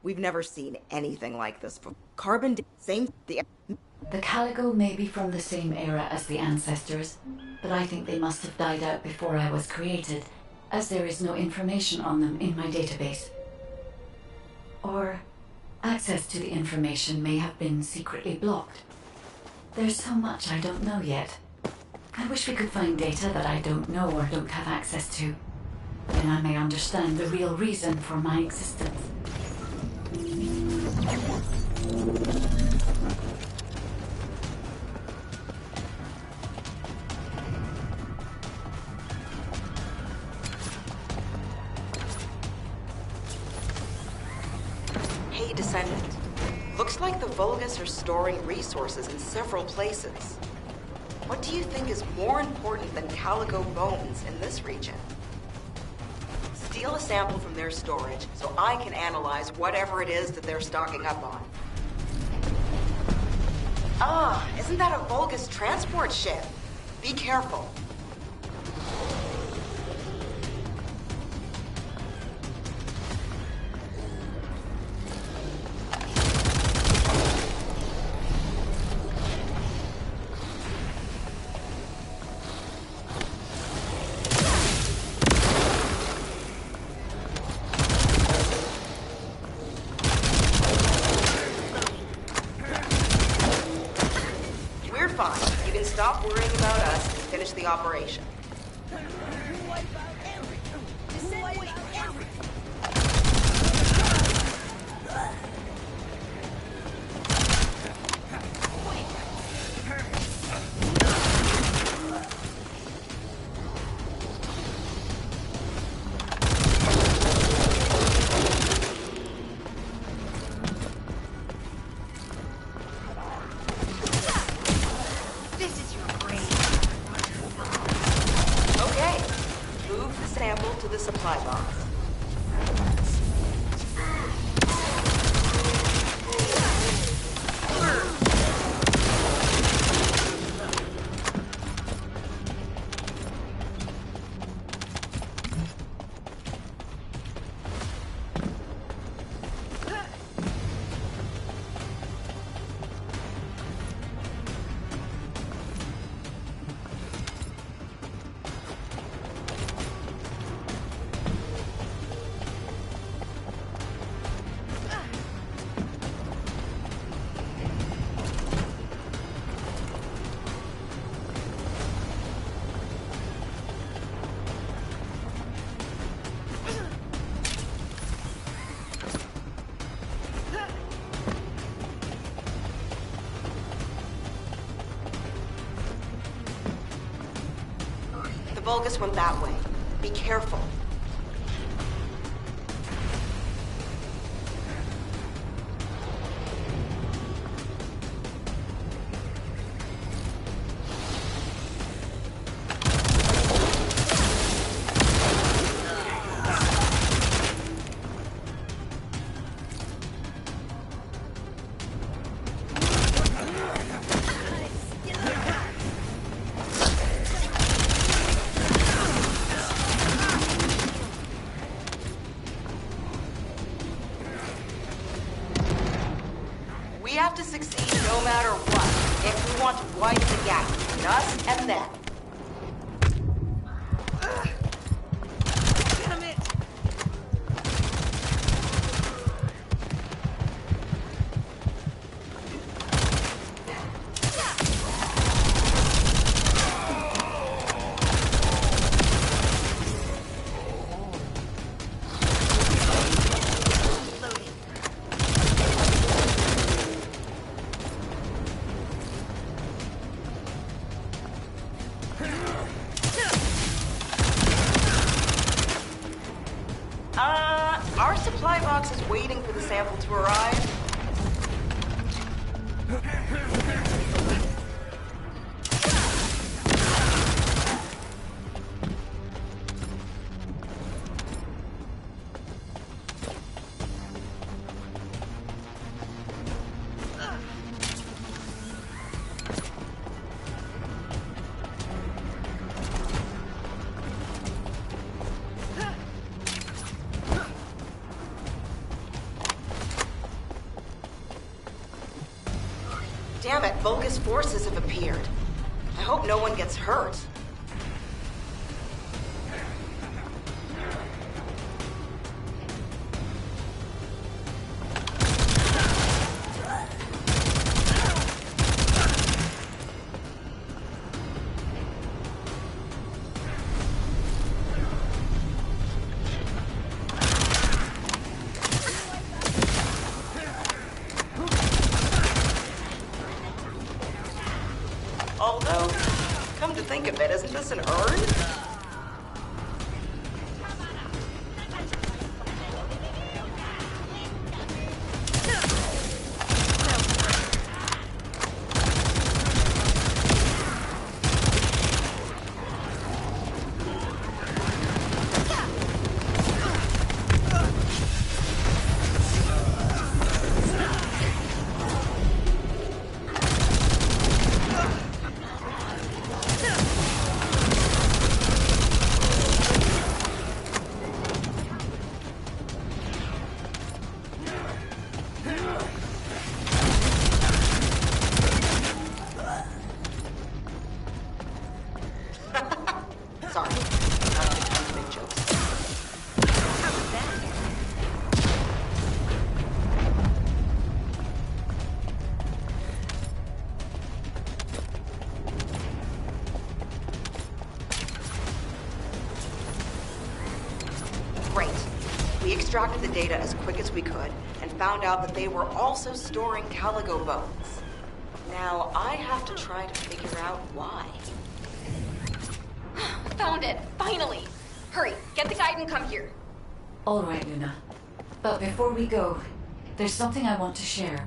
We've never seen anything like this before. Carbon, same, The Caligo may be from the same era as the ancestors, but I think they must have died out before I was created, as there is no information on them in my database. Or access to the information may have been secretly blocked. There's so much I don't know yet. I wish we could find data that I don't know or don't have access to. Then I may understand the real reason for my existence. Hey, Descendant. Looks like the Vulgus are storing resources in several places. What do you think is more important than Caligo bones in this region? Steal a sample from their storage so I can analyze whatever it is that they're stocking up on. Ah, isn't that a Vulgus transport ship? Be careful. You can stop worrying about us and finish the operation. Sample to the supply box. The Vulgus went that way. Be careful. We have to succeed no matter what, if we want to widen the gap between us and them. Damn it! Our supply box is waiting for the sample to arrive. Damn it, Vulgus forces have appeared. I hope no one gets hurt. Although, come to think of it, isn't this an urn? Sorry, not the kind of big jokes. How was that? Great. We extracted the data as quick as we could and found out that they were also storing Caligo bones. Now, I have to try to figure out why. Found it! Finally! Hurry, get the guide and come here. All right, Luna. But before we go, there's something I want to share.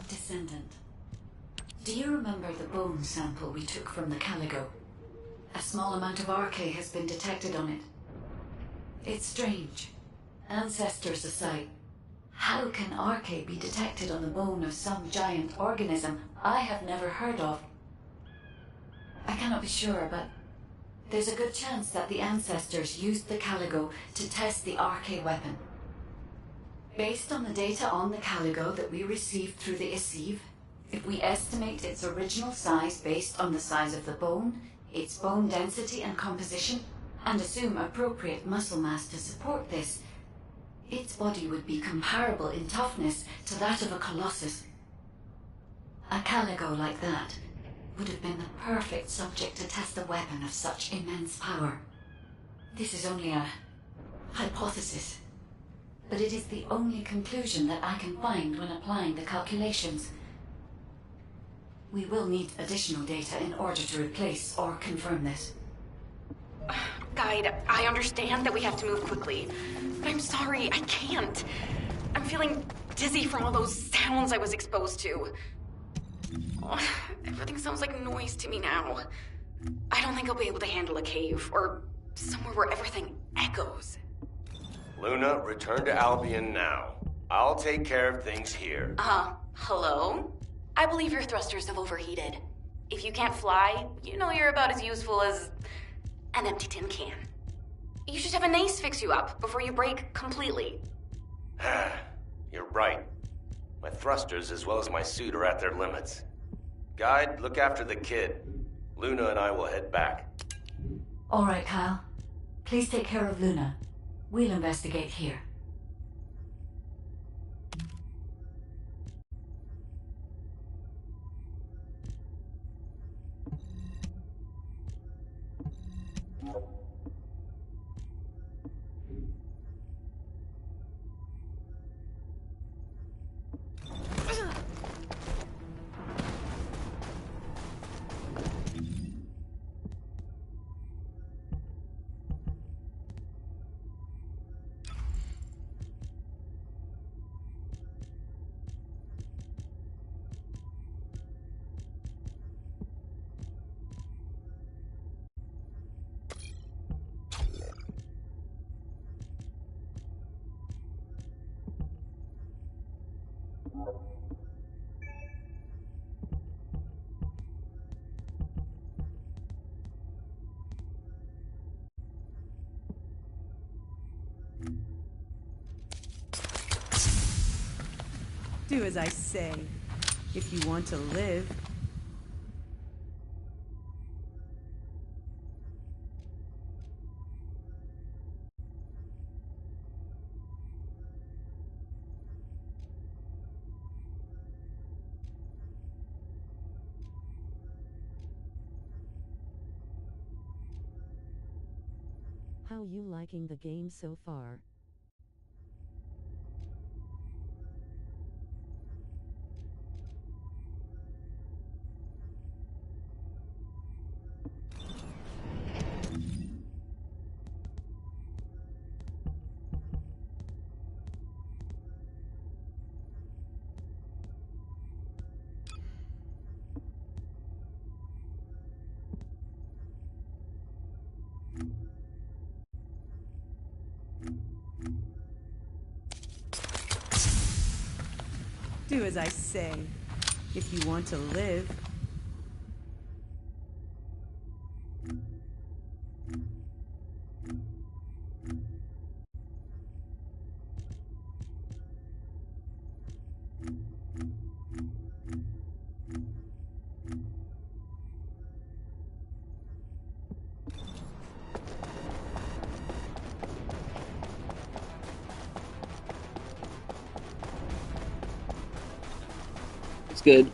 Descendant. Do you remember the bone sample we took from the Caligo? A small amount of RK has been detected on it. It's strange. Ancestors aside, how can RK be detected on the bone of some giant organism I have never heard of? I cannot be sure, but there's a good chance that the ancestors used the Caligo to test the RK weapon. Based on the data on the Caligo that we received through the Isiv, if we estimate its original size based on the size of the bone, its bone density and composition, and assume appropriate muscle mass to support this, its body would be comparable in toughness to that of a colossus. A Caligo like that would have been the perfect subject to test a weapon of such immense power. This is only a hypothesis, but it is the only conclusion that I can find when applying the calculations. We will need additional data in order to replace or confirm this. Guide, I understand that we have to move quickly, but I'm sorry, I can't. I'm feeling dizzy from all those sounds I was exposed to. Oh, everything sounds like noise to me now. I don't think I'll be able to handle a cave, or somewhere where everything echoes. Luna, return to Albion now. I'll take care of things here. Hello? I believe your thrusters have overheated. If you can't fly, you know you're about as useful as an empty tin can. You should have an ace fix you up before you break completely. You're right. My thrusters as well as my suit are at their limits. Guide, look after the kid. Luna and I will head back. All right, Kyle. Please take care of Luna. We'll investigate here. Do as I say, if you want to live. How you liking the game so far? Do as I say, if you want to live. It's good.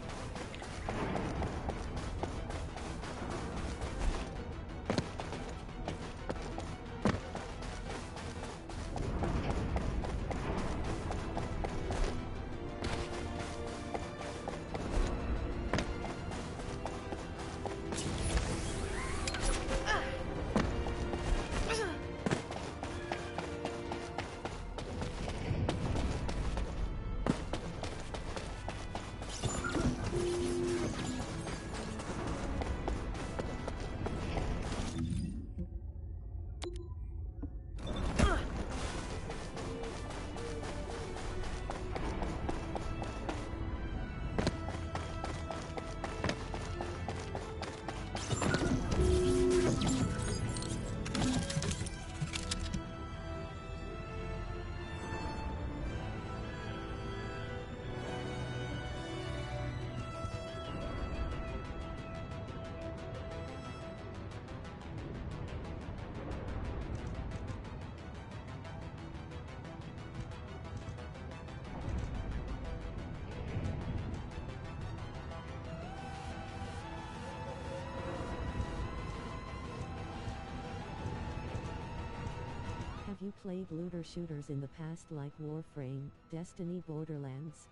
Have you played looter shooters in the past like Warframe, Destiny, Borderlands?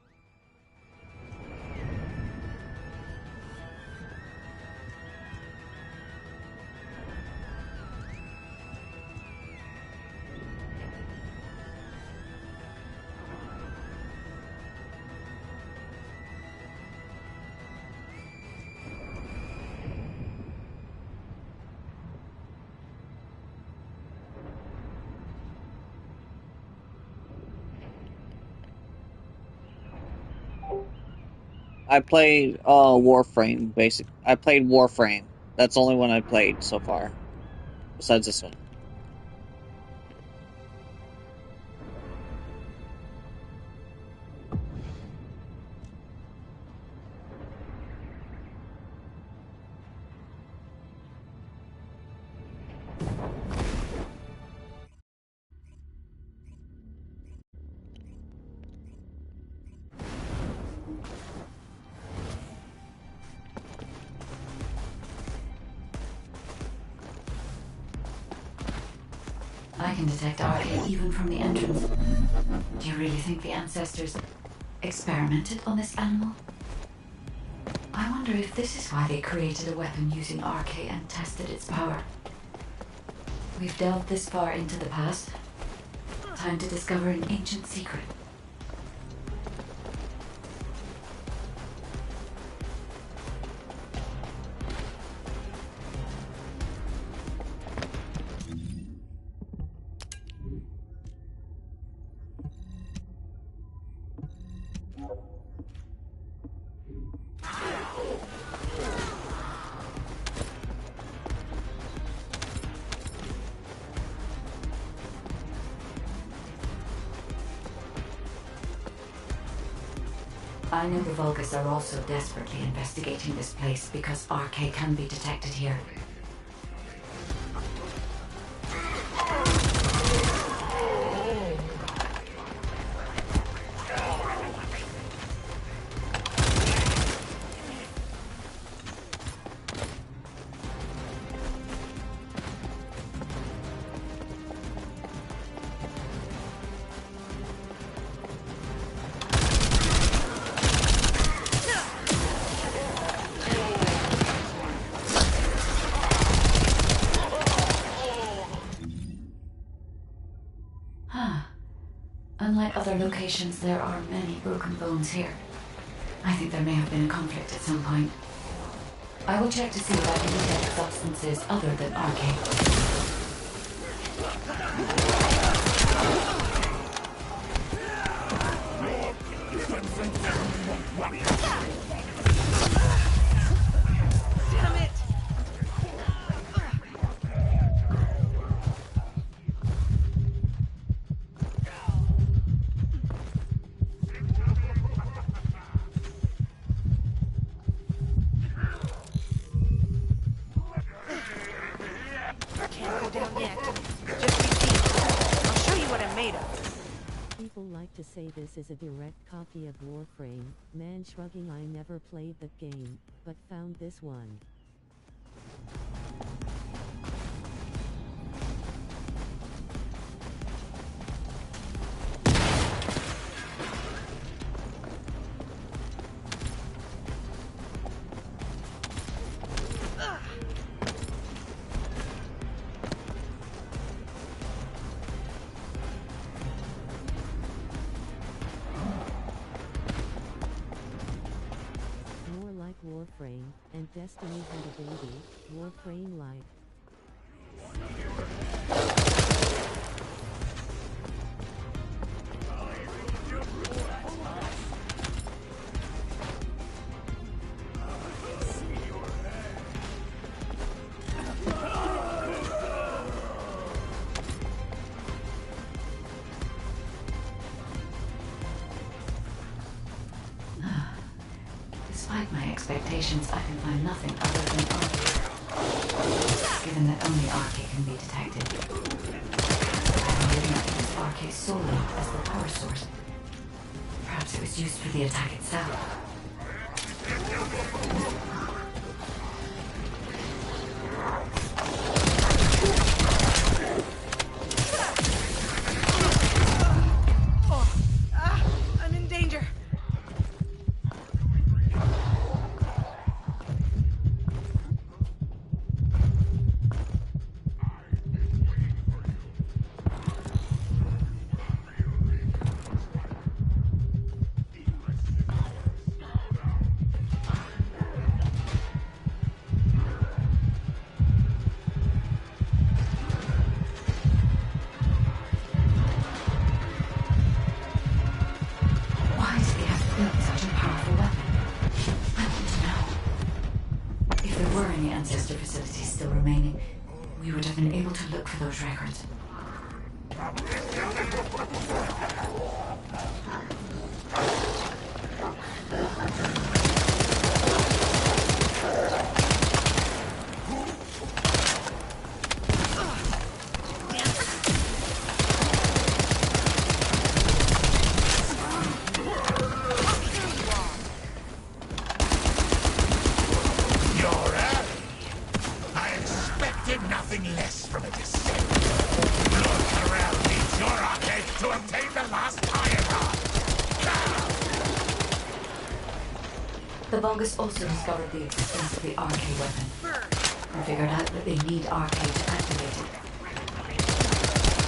I played Warframe, basic. I played Warframe. That's the only one I played so far. Besides this one. I can detect RK even from the entrance. Do you really think the ancestors experimented on this animal? I wonder if this is why they created a weapon using RK and tested its power. We've delved this far into the past. Time to discover an ancient secret. I know the Vulgus are also desperately investigating this place because RK can be detected here. Unlike other locations, there are many broken bones here. I think there may have been a conflict at some point. I will check to see if I can detect substances other than RK. To say this is a direct copy of Warframe, man shrugging. I never played that game, but found this one. Warframe, and Destiny had a baby, Warframe like. Despite my expectations, I can find nothing other than RK. Given that only RK can be detected, I did not use RK solely as the power source. Perhaps it was used for the attack itself. Ancestor facilities still remaining, we would have been able to look for those records. The Vulgus also discovered the existence of the RK weapon, and figured out that they need RK to activate it.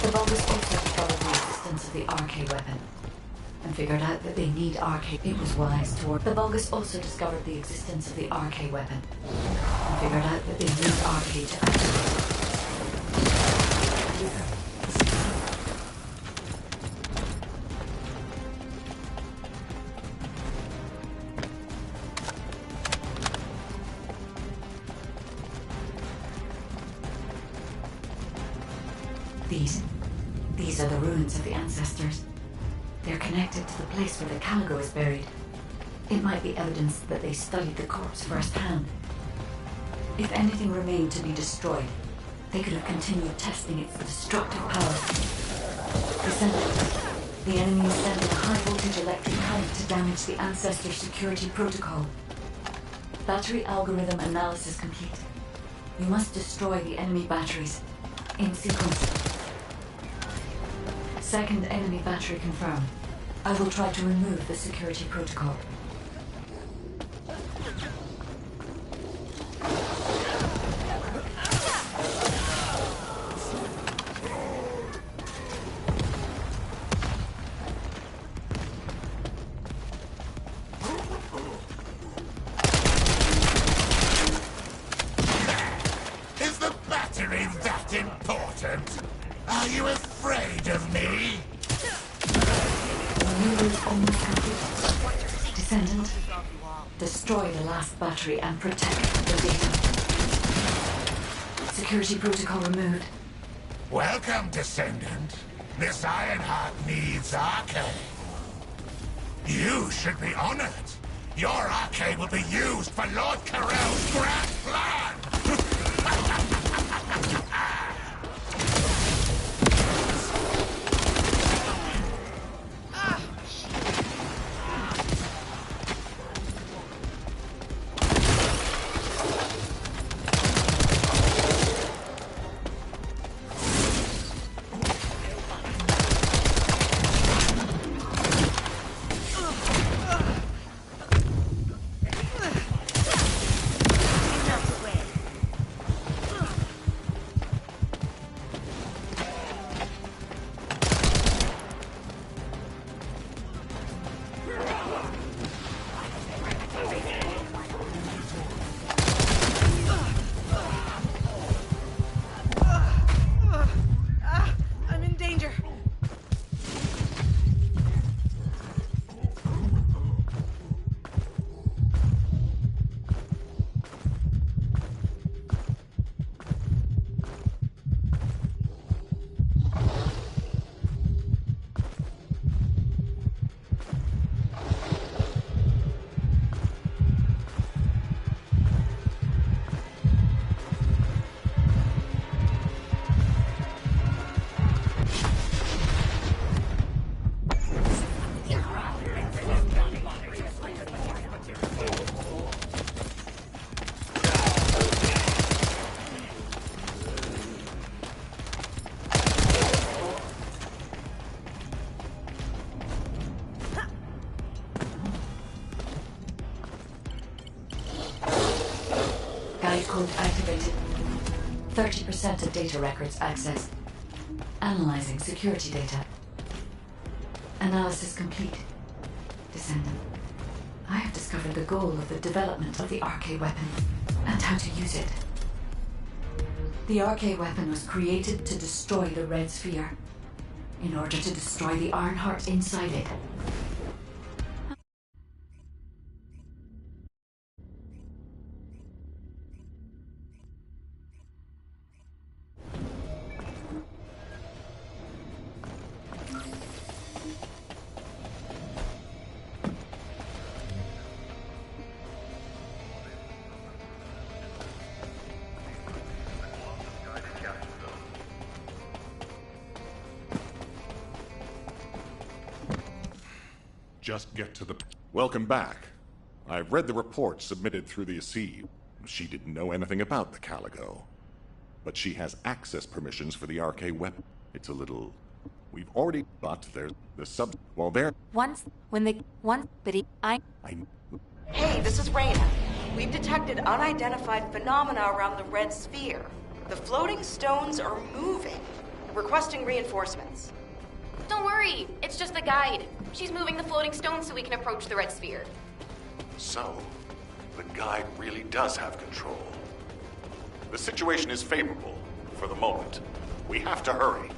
The Vulgus also discovered the existence of the RK weapon, and figured out that they need RK. It was wise toward... The Vulgus also discovered the existence of the RK weapon, and figured out that they need RK to activate it. These are the ruins of the ancestors. They're connected to the place where the Caligo is buried. It might be evidence that they studied the corpse firsthand. If anything remained to be destroyed, they could have continued testing its destructive power. Descendants. The enemy is sending a high-voltage electric current to damage the Ancestor security protocol. Battery algorithm analysis complete. You must destroy the enemy batteries. In sequence. Second enemy battery confirmed. I will try to remove the security protocol. Is the battery that important? Are you afraid of me? Renewal is almost complete. Descendant, destroy the last battery and protect the data. Security protocol removed. Welcome, Descendant. This Ironheart needs arcade. You should be honored. Your arcade will be used for Lord Carell's grand plan! I'm in danger. Guide code activated. 30% of data records accessed. Analyzing security data. Analysis complete. Descendant. I have discovered the goal of the development of the RK weapon and how to use it. The RK weapon was created to destroy the Red Sphere in order to destroy the Ironheart inside it. Just get to the... Welcome back. I've read the report submitted through the ASEE. She didn't know anything about the Caligo. But she has access permissions for the RK weapon. It's a little... We've already... But there's the sub... Well, there... Hey, this is Reyna. We've detected unidentified phenomena around the Red Sphere. The floating stones are moving. Requesting reinforcements. Don't worry, it's just the guide. She's moving the floating stones so we can approach the Red Sphere. So, the guide really does have control. The situation is favorable, for the moment. We have to hurry.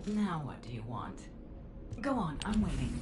Now what do you want? Go on, I'm waiting.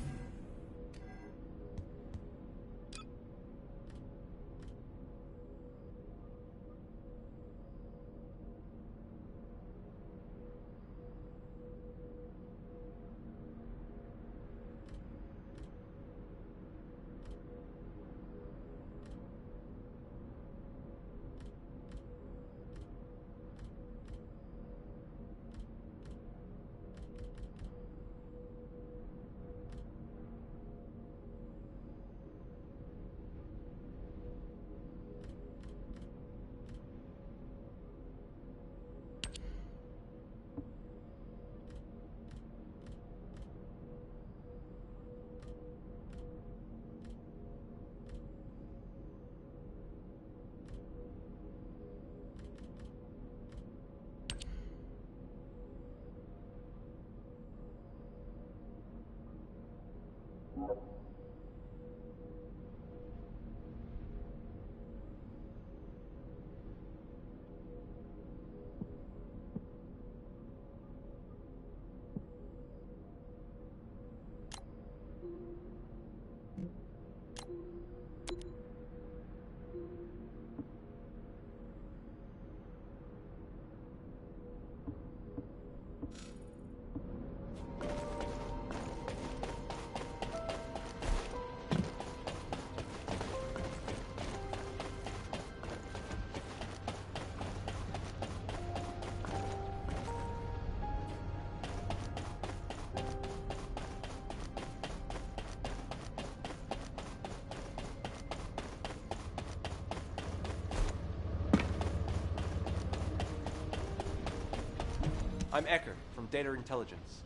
I'm Ecker from Data Intelligence.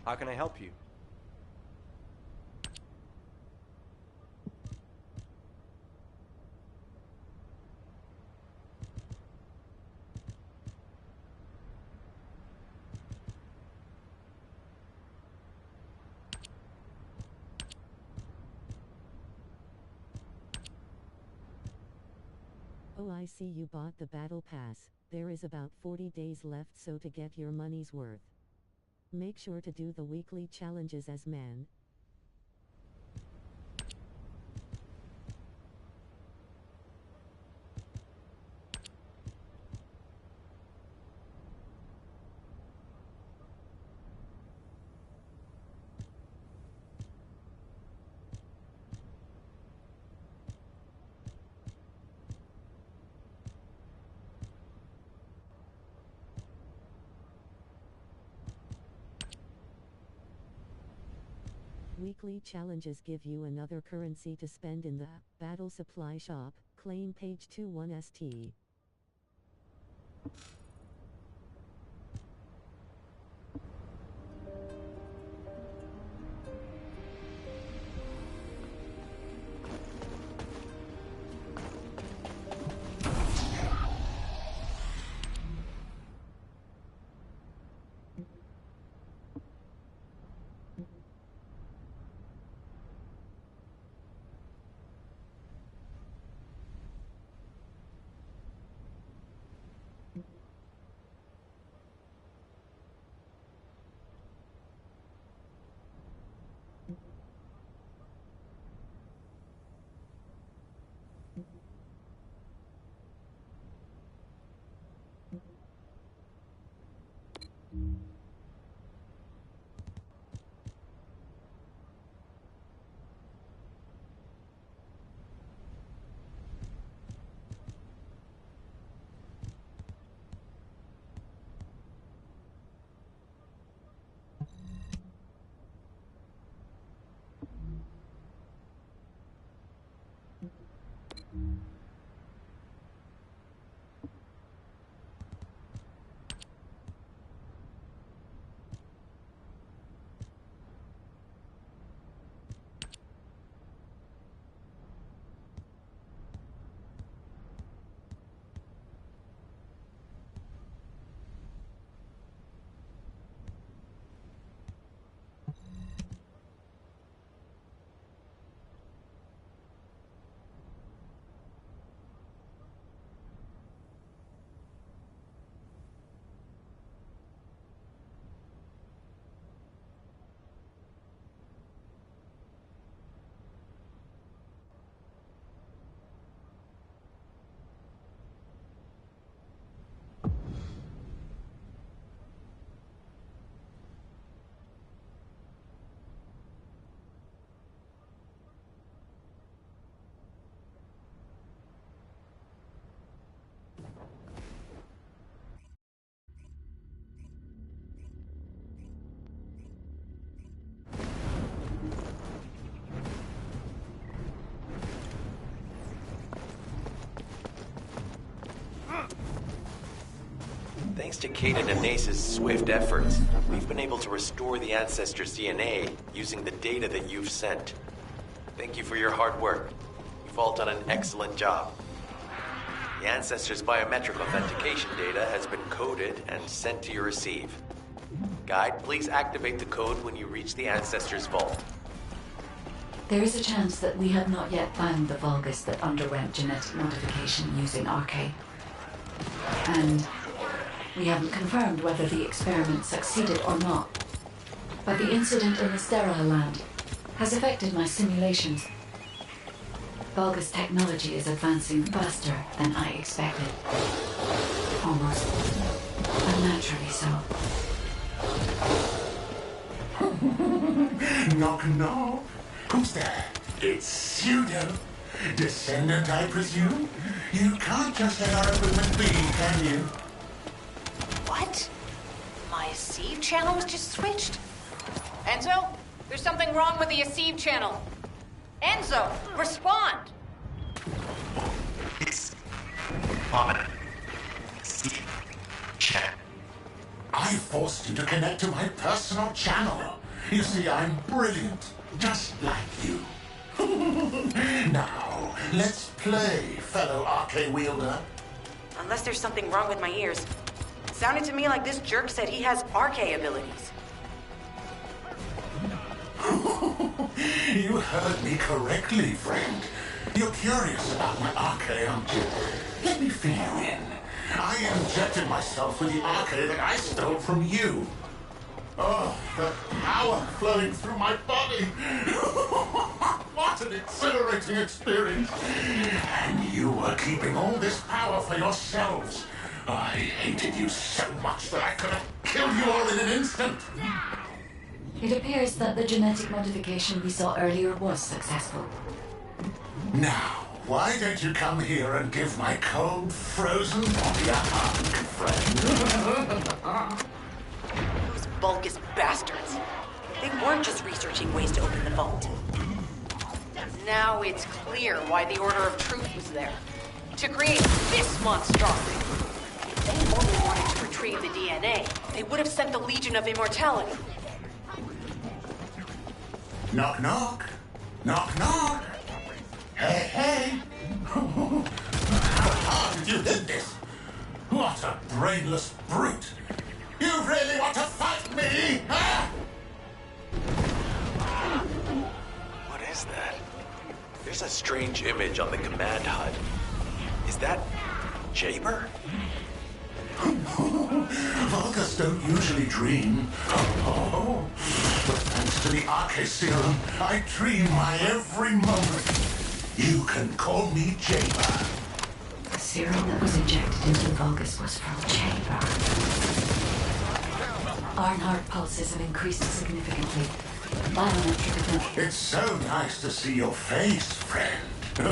How can I help you? Oh, I see you bought the battle pass. There is about 40 days left, so to get your money's worth, make sure to do the weekly challenges as man. Weekly challenges give you another currency to spend in the battle supply shop. Claim page 21ST. Thanks to Kaden and Nace's swift efforts, we've been able to restore the Ancestors' DNA using the data that you've sent. Thank you for your hard work. You've all done an excellent job. The Ancestors' biometric authentication data has been coded and sent to your receive. Guide, please activate the code when you reach the Ancestors' vault. There is a chance that we have not yet found the Vulgus that underwent genetic modification using RK. And we haven't confirmed whether the experiment succeeded or not. But the incident in the sterile land has affected my simulations. Vulgus technology is advancing faster than I expected. Almost unnaturally so. Knock, knock. Who's there? It's Pseudo. Descendant, I presume? You can't just let our equipment be, can you? What? My Aceve channel was just switched? Enzo? There's something wrong with the Aceve channel. Enzo, respond! It's on channel. I forced you to connect to my personal channel. You see, I'm brilliant, just like you. Now, let's play, fellow RK wielder. Unless there's something wrong with my ears. It sounded to me like this jerk said he has RK abilities. You heard me correctly, friend. You're curious about my RK, aren't you? Let me fill you in. I injected myself with the RK that I stole from you. Oh, the power flowing through my body. What an exhilarating experience. And you were keeping all this power for yourselves. I hated you so much that I could have killed you all in an instant. It appears that the genetic modification we saw earlier was successful. Now, why don't you come here and give my cold, frozen body a hug, friend? Those Vulgus bastards. They weren't just researching ways to open the vault. Now it's clear why the Order of Truth was there. To create this monstrosity. If they only wanted to retrieve the DNA, they would have sent the Legion of Immortality. Knock, knock. Knock, knock. Hey, hey. How hard did you hit this? What a brainless brute. You really want to fight me, huh? What is that? There's a strange image on the command HUD. Is that Jaber? Vulgus don't usually dream. Oh, but thanks to the RK serum, I dream my every moment. You can call me Jaber. The serum that was injected into the Vulgus was from Jaber. Our heart pulses have increased significantly. Biometric event. It's so nice to see your face, friend. Can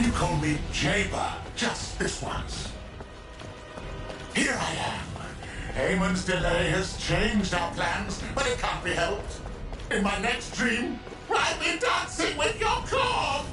you call me Jaber just this once? Here I am. Eamon's delay has changed our plans, but it can't be helped. In my next dream, I'll be dancing with your corpse!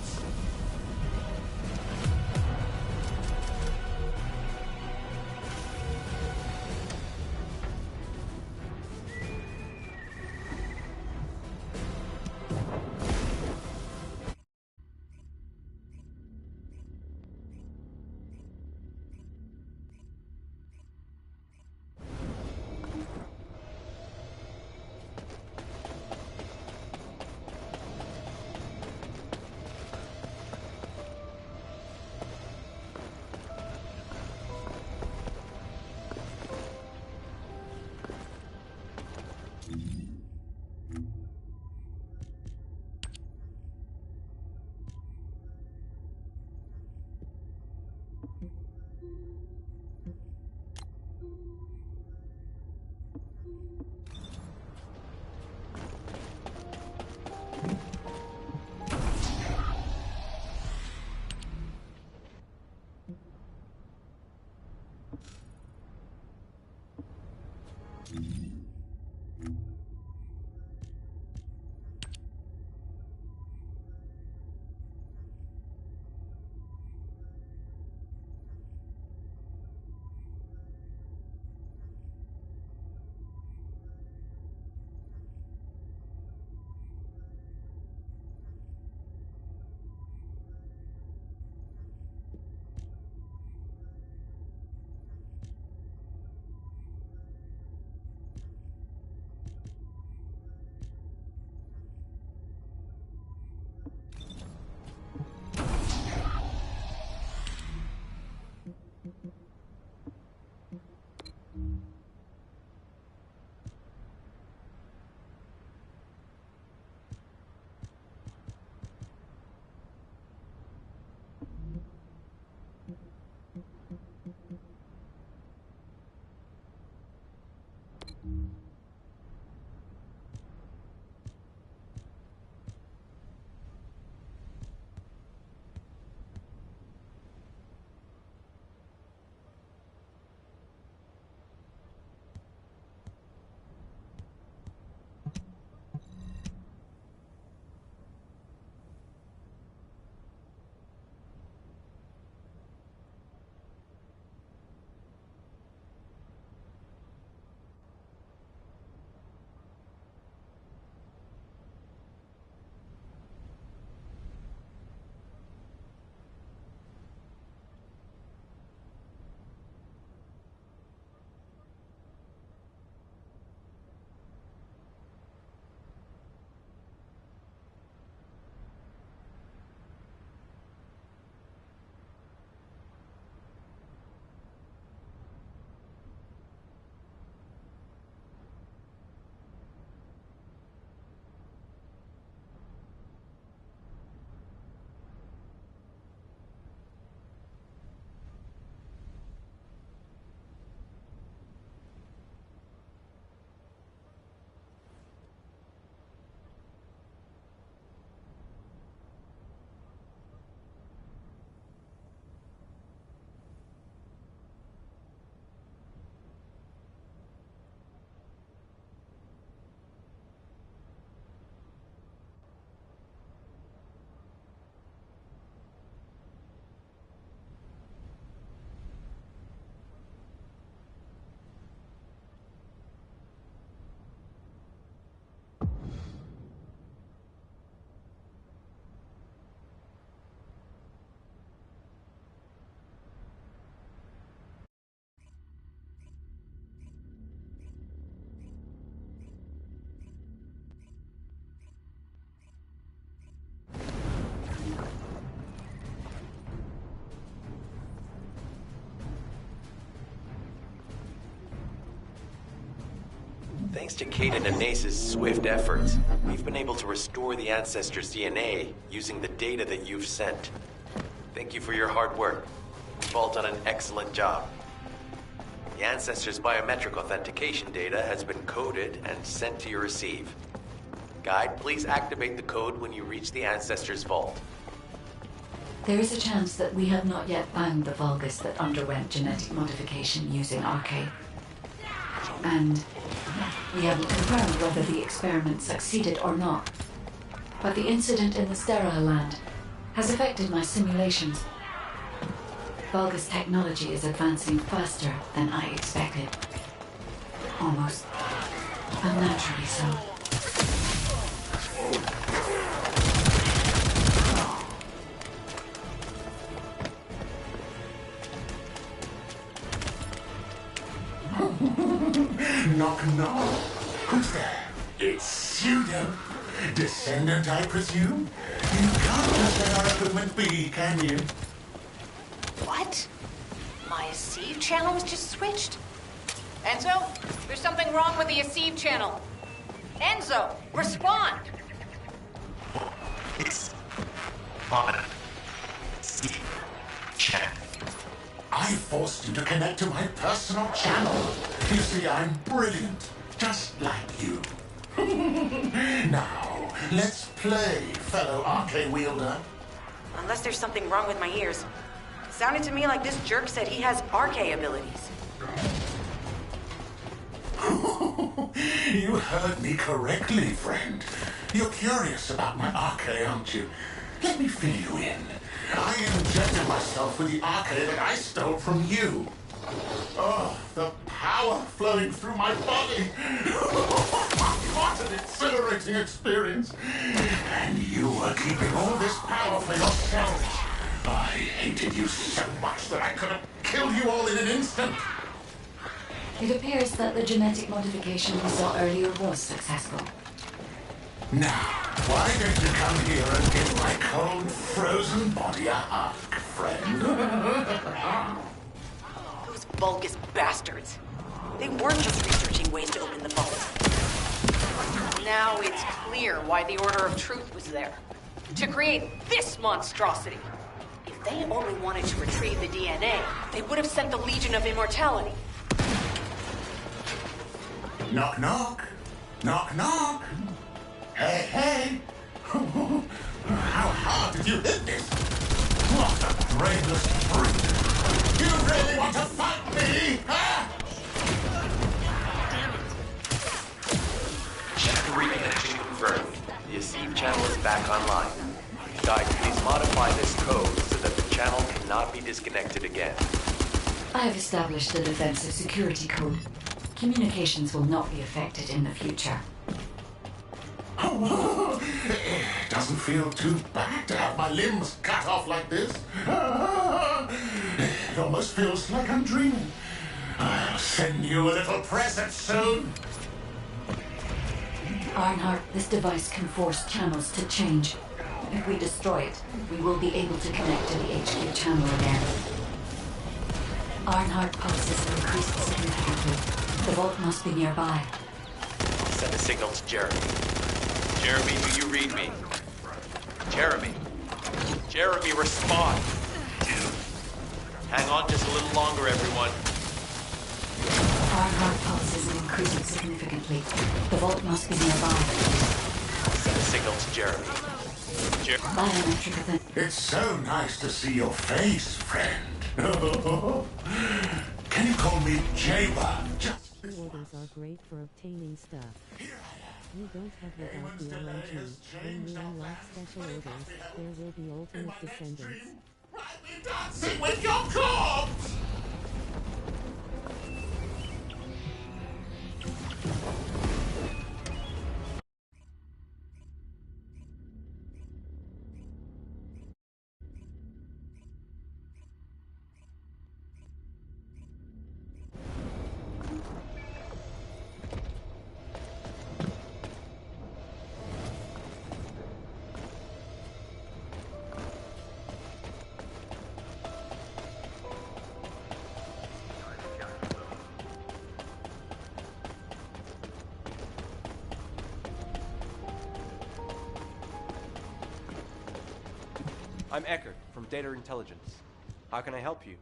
Thanks to Caden and Nace's swift efforts, we've been able to restore the Ancestors' DNA using the data that you've sent. Thank you for your hard work. You've all done an excellent job. The Ancestors' biometric authentication data has been coded and sent to your receive. Guide, please activate the code when you reach the Ancestors' vault. There is a chance that we have not yet found the Vulgus that underwent genetic modification using RK. And we haven't confirmed whether the experiment succeeded or not. But the incident in the sterile land has affected my simulations. Vulgus technology is advancing faster than I expected. Almost unnaturally so. Knock, knock. Who's there? It's Pseudo. Descendant, I presume? You can't just let our equipment be, can you? What? My Aceve channel was just switched? Enzo, there's something wrong with the Aceve channel. Enzo, respond! It's on channel. I forced you to connect to my personal channel. You see, I'm brilliant, just like you. Now, let's play, fellow RK wielder. Unless there's something wrong with my ears. Sounded to me like this jerk said he has RK abilities. You heard me correctly, friend. You're curious about my RK, aren't you? Let me fill you in. I injected myself with the RK that I stole from you. Oh, the power flowing through my body. What an exhilarating experience. And you were keeping all this power for yourself. I hated you so much that I could have killed you all in an instant. It appears that the genetic modification we saw earlier was successful. Now, why don't you come here and give my cold, frozen body a hug, friend? Those Vulgus bastards. They weren't just researching ways to open the vault. Now it's clear why the Order of Truth was there. To create this monstrosity. If they only wanted to retrieve the DNA, they would have sent the Legion of Immortality. Knock, knock. Knock, knock. Hey, hey. How hard did you hit this? What a brainless freak. You really want to fight me, huh? Check reconnection confirmed. The Aceve channel is back online. Guide, please modify this code so that the channel cannot be disconnected again. I have established a defensive security code. Communications will not be affected in the future. It doesn't feel too bad to have my limbs cut off like this. It almost feels like I'm dreaming. I'll send you a little present soon. Arnhart, this device can force channels to change. If we destroy it, we will be able to connect to the HQ channel again. Arnhart pulses have increased significantly. The vault must be nearby. Send a signal to Jeremy. Jeremy, do you read me? Jeremy. Jeremy, respond. Hang on just a little longer, everyone. Arnhart pulses have increased significantly. The vault must be nearby. Send a signal to Jeremy. Biometric event. It's so nice to see your face, friend. Can you call me Jaba? The orders are great for obtaining stuff. You don't have without the RNG. When you unlock special orders, there will be ultimate descendants. Dancing with your corpse! I'm Eckert from Data Intelligence. How can I help you?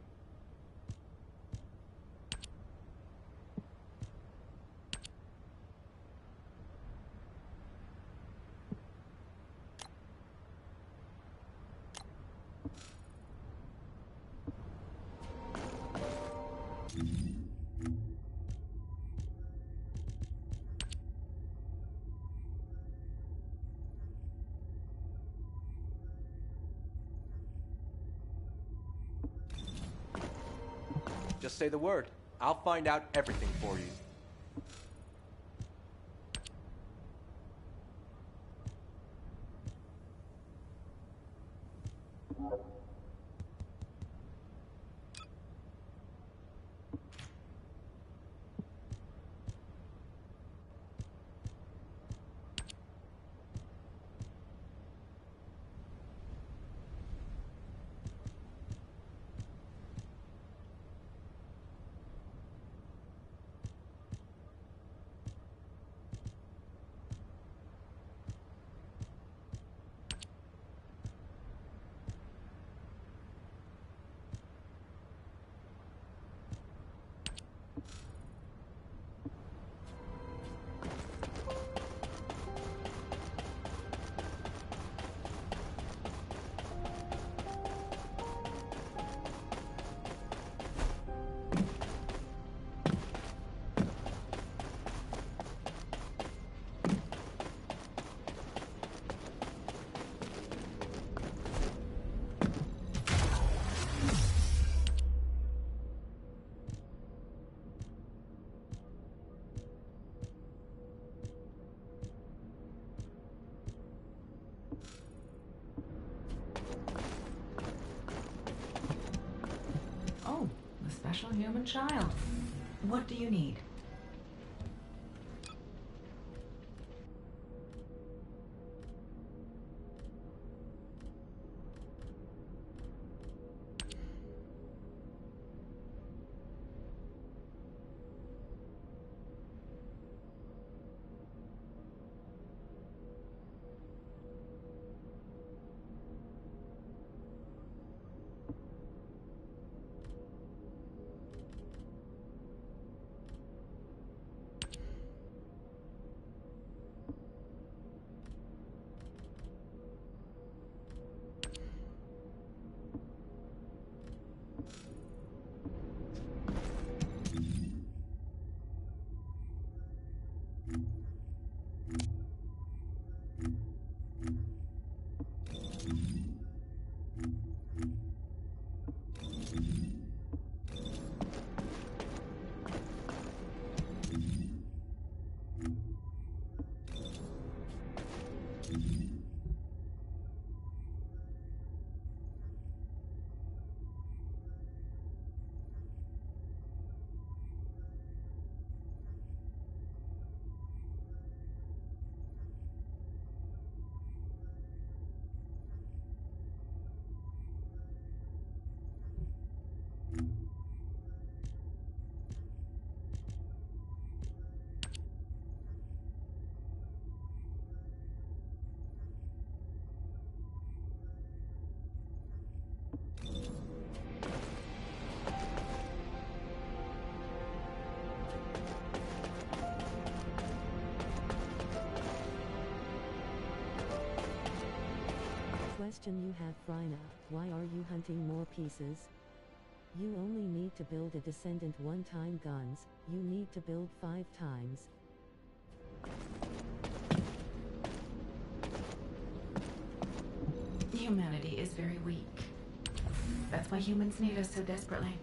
Just say the word. I'll find out everything for you. Oh, a special human child. What do you need? Question you have, Frina. Why are you hunting more pieces? You only need to build a Descendant one time guns, you need to build 5 times. Humanity is very weak. That's why humans need us so desperately.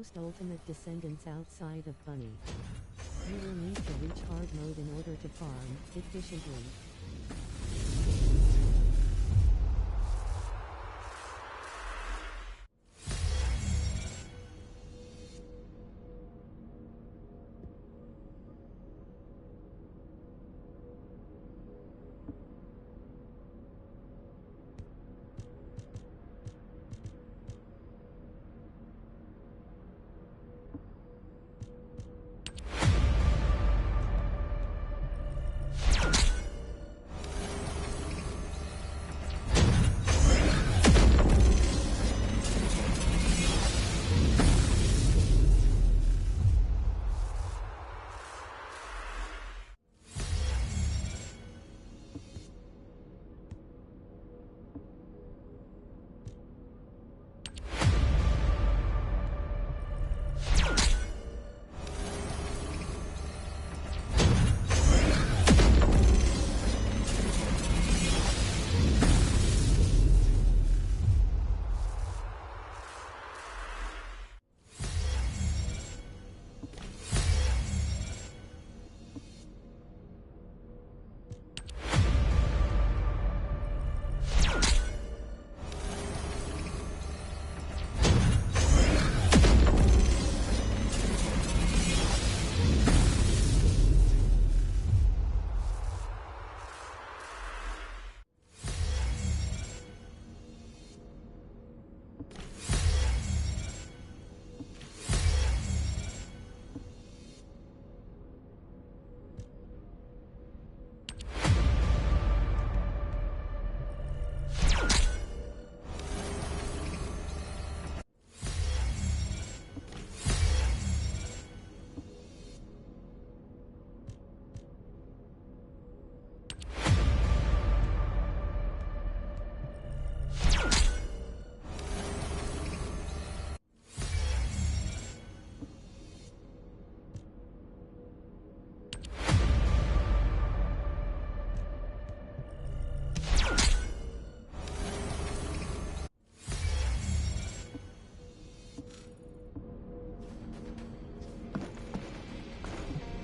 most ultimate descendants outside of Bunny. You will need to reach hard mode in order to farm efficiently.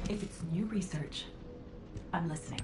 If it's new research, I'm listening.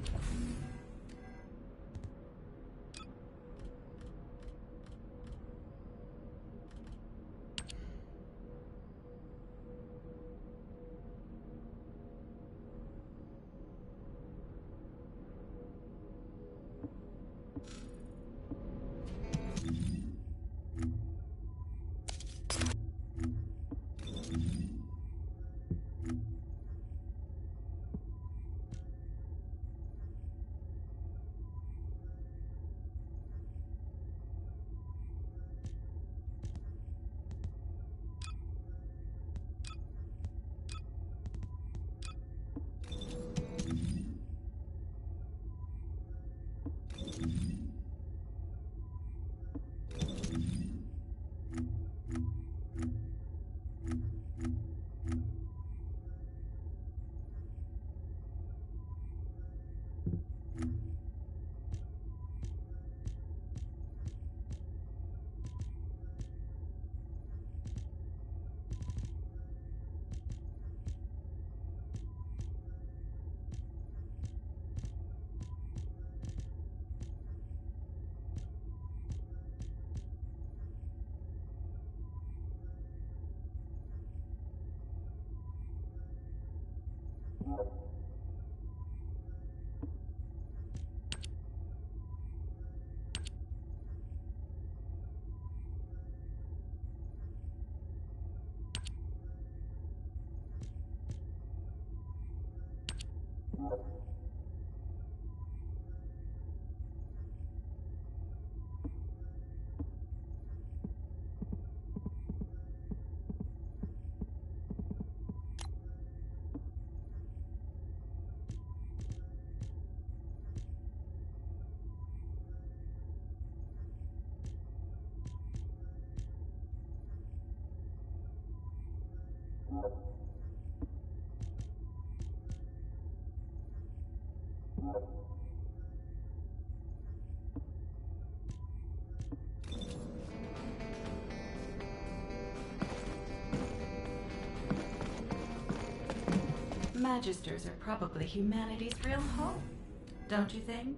Magisters are probably humanity's real hope, don't you think?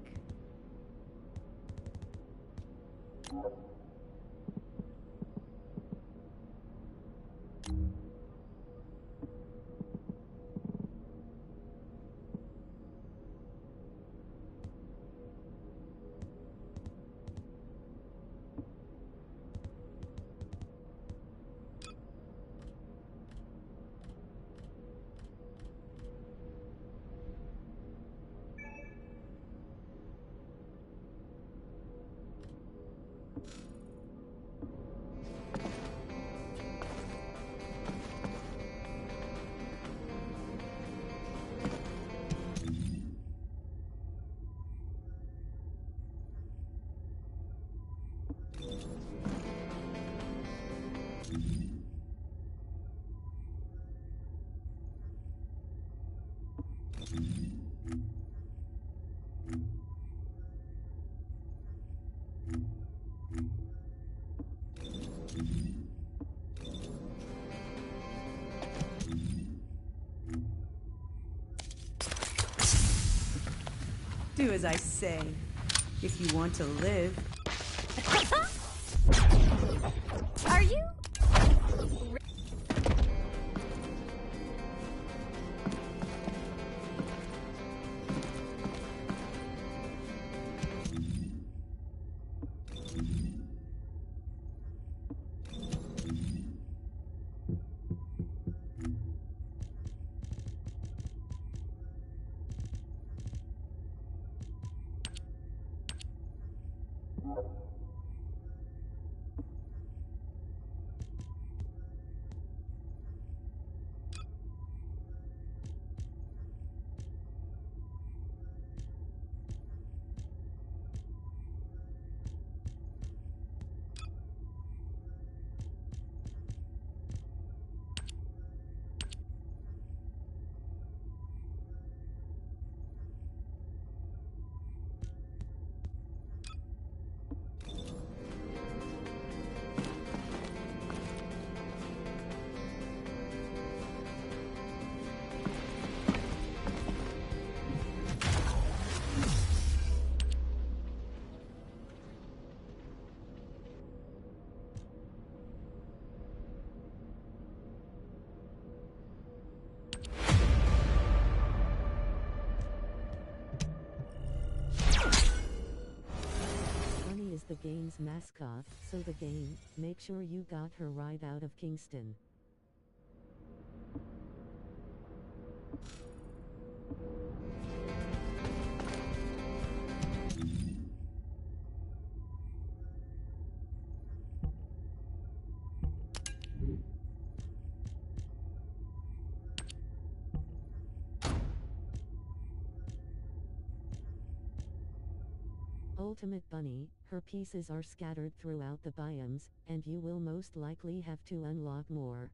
Do as I say. If you want to live. Are you? Bunny is the game's mascot, so the game, make sure you got her right out of Kingston. Ultimate Bunny, her pieces are scattered throughout the biomes, and you will most likely have to unlock more.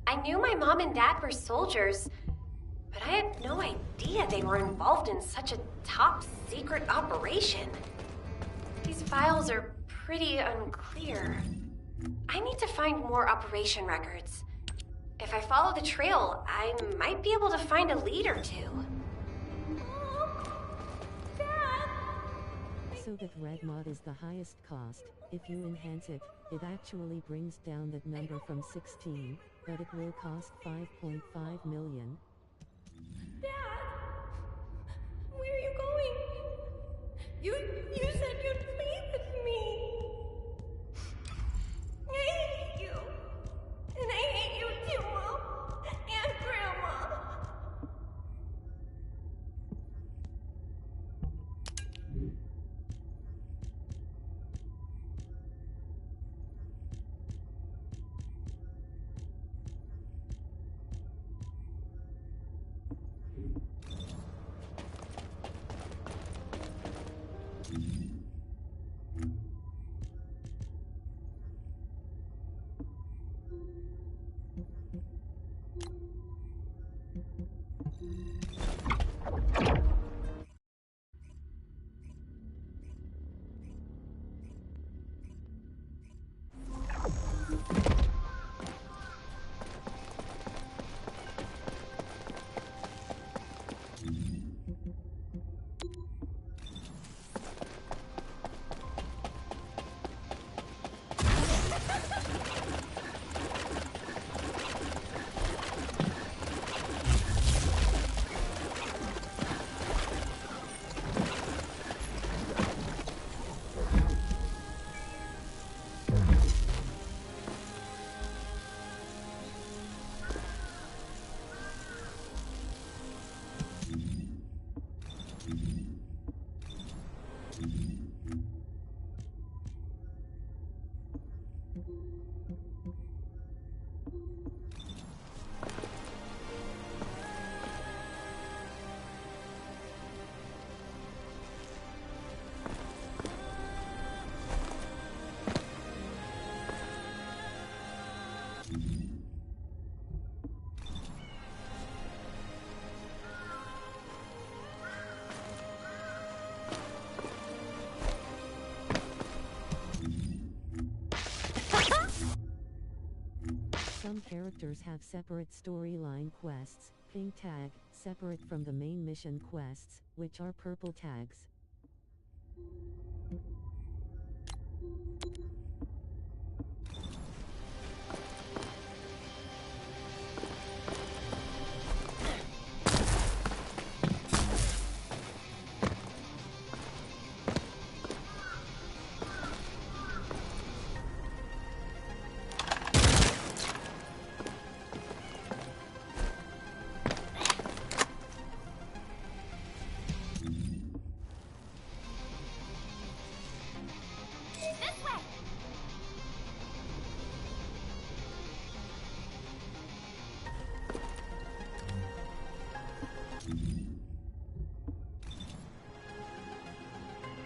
I knew my mom and dad were soldiers, but I had no idea they were involved in such a top secret operation. These files are pretty unclear. I need to find more operation records. If I follow the trail, I might be able to find a lead or two. So that red mod is the highest cost. If you enhance it, it actually brings down that number from 16, but it will cost 5.5 million. Dad! Where are you going? You said you'd play with me. I hate you. And I hate you too, Mom. And Grandma. Some characters have separate storyline quests, pink tag, separate from the main mission quests, which are purple tags.